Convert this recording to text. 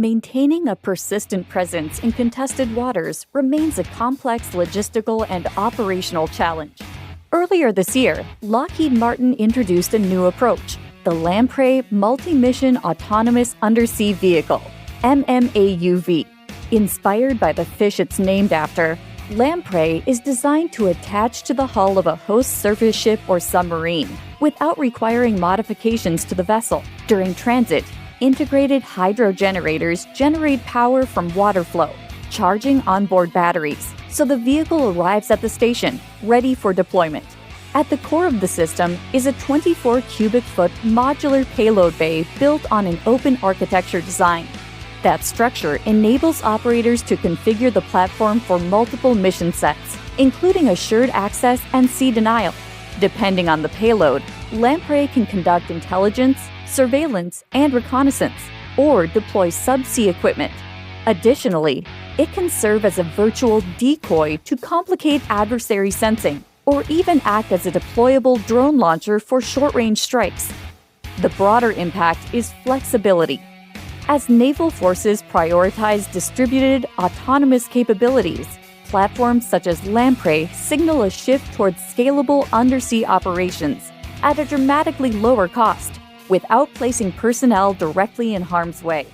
Maintaining a persistent presence in contested waters remains a complex logistical and operational challenge. Earlier this year, Lockheed Martin introduced a new approach, the Lamprey Multi-Mission Autonomous Undersea Vehicle, MMAUV. Inspired by the fish it's named after, Lamprey is designed to attach to the hull of a host surface ship or submarine without requiring modifications to the vessel. During transit, integrated hydro generators generate power from water flow, charging onboard batteries, so the vehicle arrives at the station, ready for deployment. At the core of the system is a 24 cubic foot modular payload bay built on an open architecture design. That structure enables operators to configure the platform for multiple mission sets, including assured access and sea denial. Depending on the payload, Lamprey can conduct intelligence, surveillance, and reconnaissance, or deploy subsea equipment. Additionally, it can serve as a virtual decoy to complicate adversary sensing, or even act as a deployable drone launcher for short-range strikes. The broader impact is flexibility. As naval forces prioritize distributed, autonomous capabilities, platforms such as Lamprey signal a shift towards scalable undersea operations at a dramatically lower cost, without placing personnel directly in harm's way.